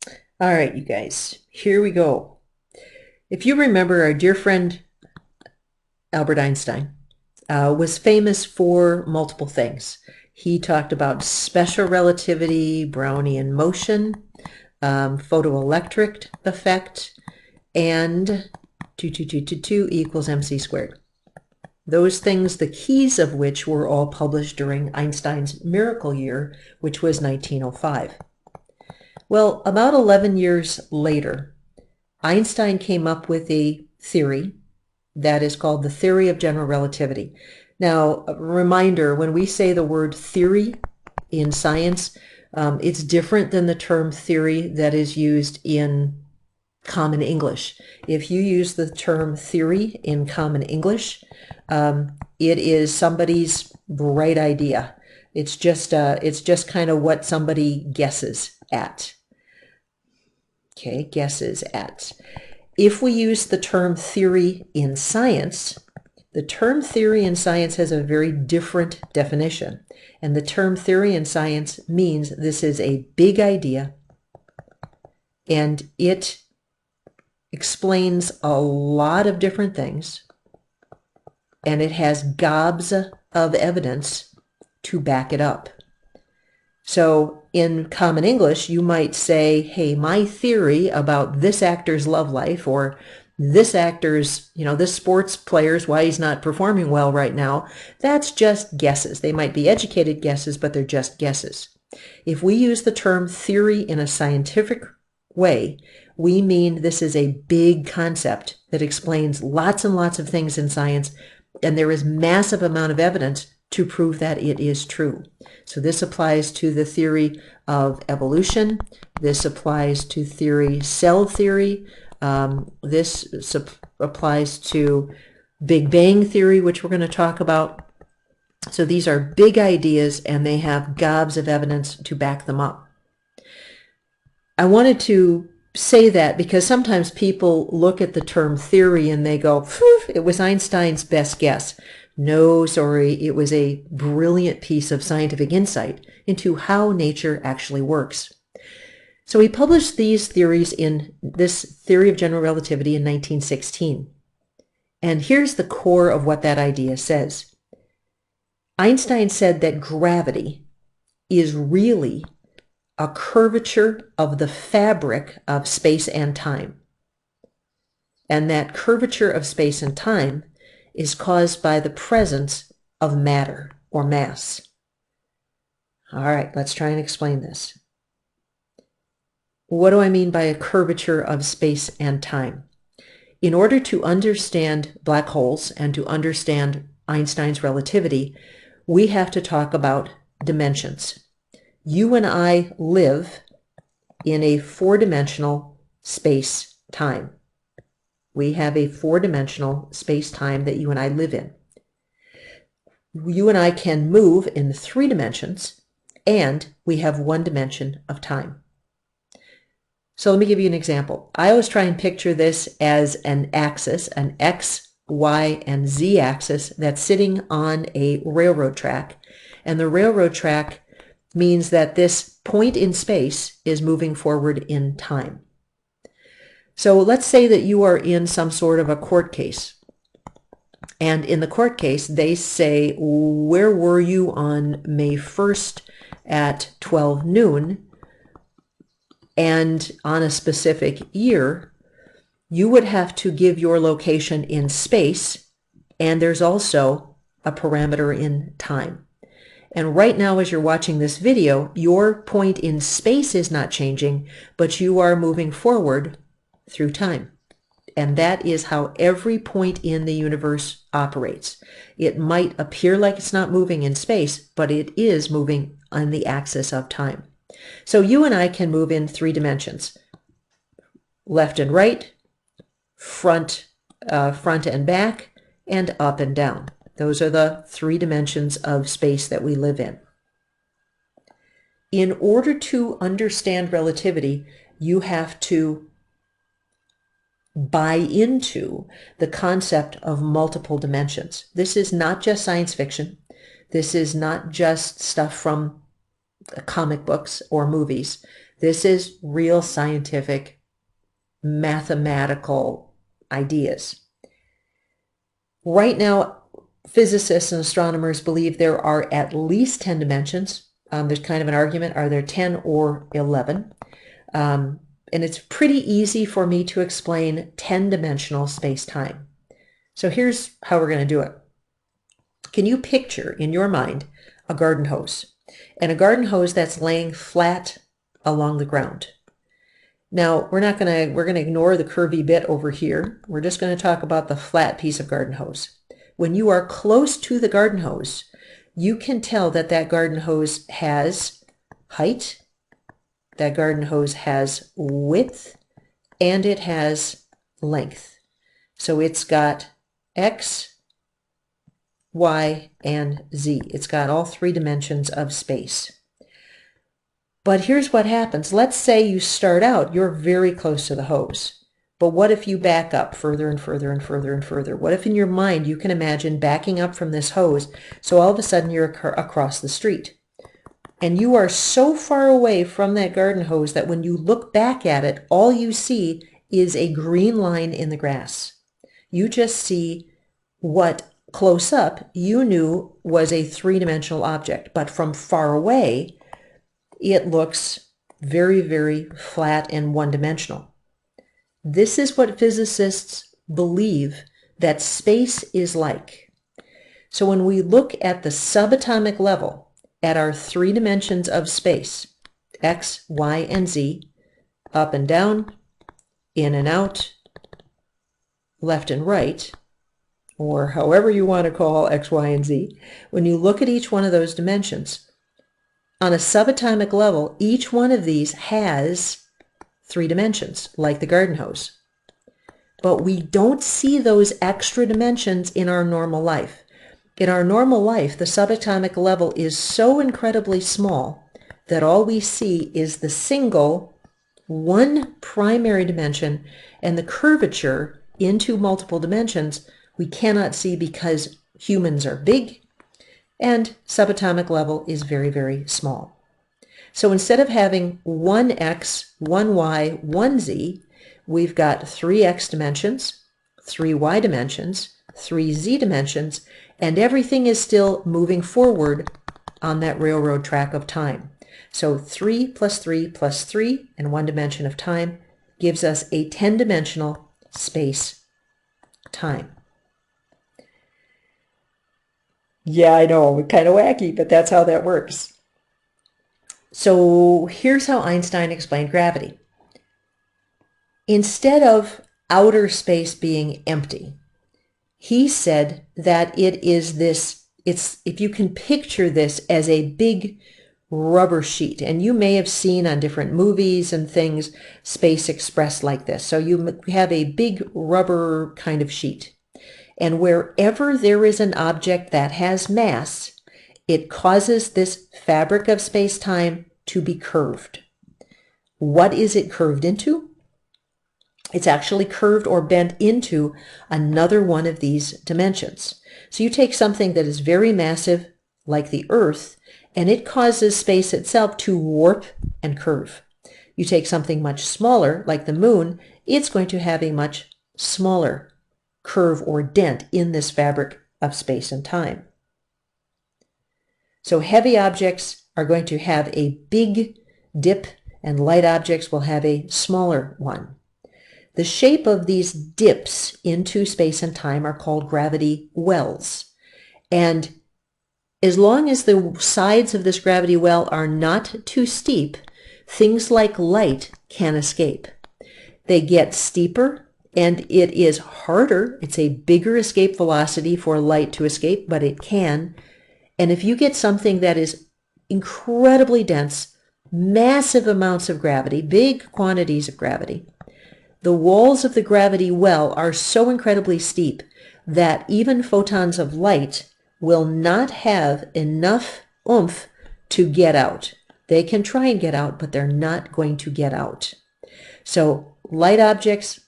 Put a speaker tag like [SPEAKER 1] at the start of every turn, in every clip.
[SPEAKER 1] All right, you guys, here we go. If you remember, our dear friend Albert Einstein was famous for multiple things. He talked about special relativity, Brownian motion, photoelectric effect, and 2 equals mc squared. Those things, the keys of which were all published during Einstein's miracle year, which was 1905. Well, about 11 years later, Einstein came up with a theory that is called the theory of general relativity. Now, a reminder, when we say the word theory in science, it's different than the term theory that is used in common English. If you use the term theory in common English, it is somebody's bright idea. It's just kind of what somebody guesses at. Okay, guesses at. If we use the term theory in science, the term theory in science has a very different definition. And the term theory in science means this is a big idea and it explains a lot of different things and it has gobs of evidence to back it up. So in common English, you might say, hey, my theory about this actor's love life, or this actor's, this sports player's why he's not performing well right now, that's just guesses. They might be educated guesses, but they're just guesses. If we use the term theory in a scientific way, we mean this is a big concept that explains lots and lots of things in science, and there is massive amount of evidence to prove that it is true. So this applies to the theory of evolution. This applies to cell theory. This applies to Big Bang theory, which we're going to talk about. So these are big ideas and they have gobs of evidence to back them up. I wanted to say that because sometimes people look at the term theory and they go, it was Einstein's best guess. No, sorry, it was a brilliant piece of scientific insight into how nature actually works. So he published these theories in this theory of general relativity in 1916. And here's the core of what that idea says. Einstein said that gravity is really a curvature of the fabric of space and time. And that curvature of space and time is caused by the presence of matter or mass. All right, let's try and explain this. What do I mean by a curvature of space and time? In order to understand black holes and to understand Einstein's relativity, we have to talk about dimensions. You and I live in a four-dimensional space-time. We have a four-dimensional space-time that you and I live in. You and I can move in 3 dimensions, and we have 1 dimension of time. So let me give you an example. I always try and picture this as an axis, an X, Y, and Z axis that's sitting on a railroad track. And the railroad track means that this point in space is moving forward in time. So let's say that you are in some sort of a court case. And in the court case, they say, where were you on May 1st at 12 noon? And on a specific year, you would have to give your location in space, and there's also a parameter in time. And right now, as you're watching this video, your point in space is not changing, but you are moving forward through time. And that is how every point in the universe operates. It might appear like it's not moving in space, but it is moving on the axis of time. So you and I can move in 3 dimensions, left and right, front and back, and up and down. Those are the 3 dimensions of space that we live in. In order to understand relativity, you have to buy into the concept of multiple dimensions. This is not just science fiction. This is not just stuff from comic books or movies. This is real scientific, mathematical ideas. Right now, physicists and astronomers believe there are at least 10 dimensions. There's kind of an argument, are there 10 or 11? And it's pretty easy for me to explain 10-dimensional space-time. So here's how we're going to do it. Can you picture in your mind a garden hose? And a garden hose that's laying flat along the ground. Now, we're going to ignore the curvy bit over here. We're just going to talk about the flat piece of garden hose. When you are close to the garden hose, you can tell that that garden hose has height, that garden hose has width, and it has length. So it's got X, Y, and Z. It's got all 3 dimensions of space. But here's what happens. Let's say you start out, you're very close to the hose. But what if you back up further and further and further and further? What if in your mind you can imagine backing up from this hose, so all of a sudden you're across the street? And you are so far away from that garden hose that when you look back at it, all you see is a green line in the grass. You just see what close up you knew was a 3-dimensional object, but from far away, it looks very, very flat and one-dimensional. This is what physicists believe that space is like. So when we look at the subatomic level, at our 3 dimensions of space, X, Y, and Z, up and down, in and out, left and right, or however you want to call X, Y, and Z, when you look at each one of those dimensions, on a subatomic level, each one of these has 3 dimensions, like the garden hose. But we don't see those extra dimensions in our normal life. In our normal life, the subatomic level is so incredibly small that all we see is the single, one primary dimension, and the curvature into multiple dimensions we cannot see because humans are big and subatomic level is very, very small. So instead of having 1x, 1y, 1z, we've got 3x dimensions, 3y dimensions, 3z dimensions, and everything is still moving forward on that railroad track of time. So 3 plus 3 plus 3 and 1 dimension of time gives us a 10-dimensional space-time. Yeah, I know, kind of wacky, but that's how that works. So here's how Einstein explained gravity. Instead of outer space being empty, he said that it is this, if you can picture this as a big rubber sheet, and you may have seen on different movies and things space expressed like this. So you have a big rubber kind of sheet. And wherever there is an object that has mass, it causes this fabric of space-time to be curved. What is it curved into? It's actually curved or bent into another one of these dimensions. So you take something that is very massive, like the Earth, and it causes space itself to warp and curve. You take something much smaller, like the Moon, it's going to have a much smaller curve or dent in this fabric of space and time. So heavy objects are going to have a big dip and light objects will have a smaller one. The shape of these dips into space and time are called gravity wells. And as long as the sides of this gravity well are not too steep, things like light can escape. They get steeper, and it is harder. It's a bigger escape velocity for light to escape, but it can. And if you get something that is incredibly dense, massive amounts of gravity, big quantities of gravity, the walls of the gravity well are so incredibly steep that even photons of light will not have enough oomph to get out. They can try and get out, but they're not going to get out. So light objects,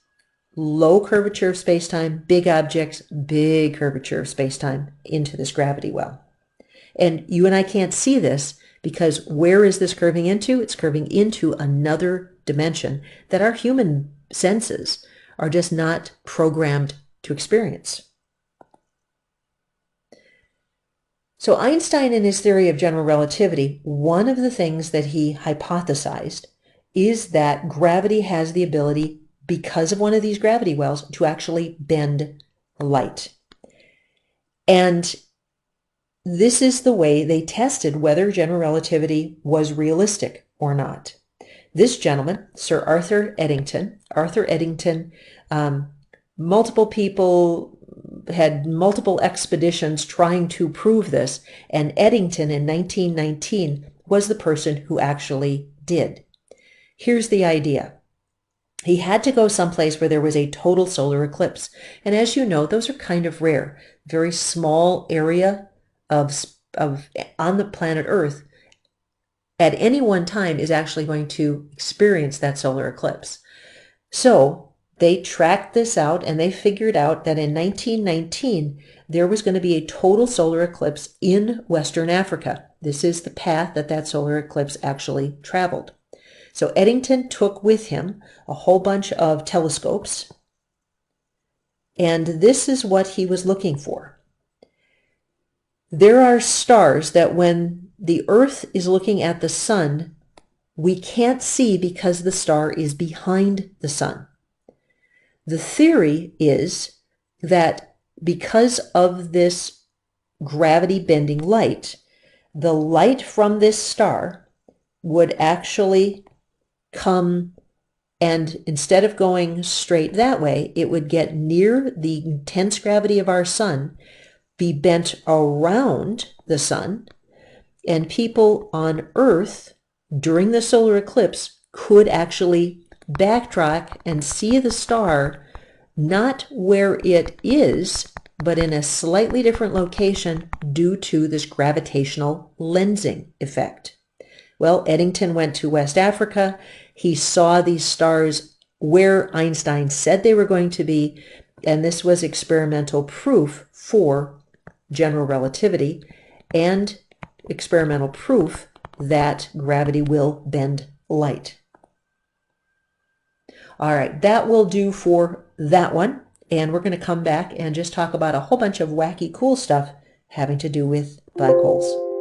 [SPEAKER 1] low curvature of space-time, big objects, big curvature of space-time into this gravity well. And you and I can't see this Because where is this curving into? It's curving into another dimension that our human senses are just not programmed to experience. So Einstein, in his theory of general relativity, one of the things that he hypothesized is that gravity has the ability, because of one of these gravity wells, to actually bend light. And this is the way they tested whether general relativity was realistic or not. This gentleman, Sir Arthur Eddington, multiple people had multiple expeditions trying to prove this, and Eddington in 1919 was the person who actually did. Here's the idea. He had to go someplace where there was a total solar eclipse. And as you know, those are kind of rare. Very small area of on the planet Earth at any one time is actually going to experience that solar eclipse. So they tracked this out, and they figured out that in 1919 there was going to be a total solar eclipse in Western Africa. This is the path that solar eclipse actually traveled. So Eddington took with him a whole bunch of telescopes, and this is what he was looking for. There are stars that when the Earth is looking at the sun, we can't see because the star is behind the sun. The theory is that because of this gravity bending light, the light from this star would actually come, and instead of going straight that way, it would get near the intense gravity of our sun, be bent around the sun, and people on Earth during the solar eclipse could actually backtrack and see the star not where it is, but in a slightly different location due to this gravitational lensing effect. Well, Eddington went to West Africa. He saw these stars where Einstein said they were going to be, and this was experimental proof for general relativity and experimental proof that gravity will bend light. All right, that will do for that one. And we're going to come back and just talk about a whole bunch of wacky, cool stuff having to do with black holes.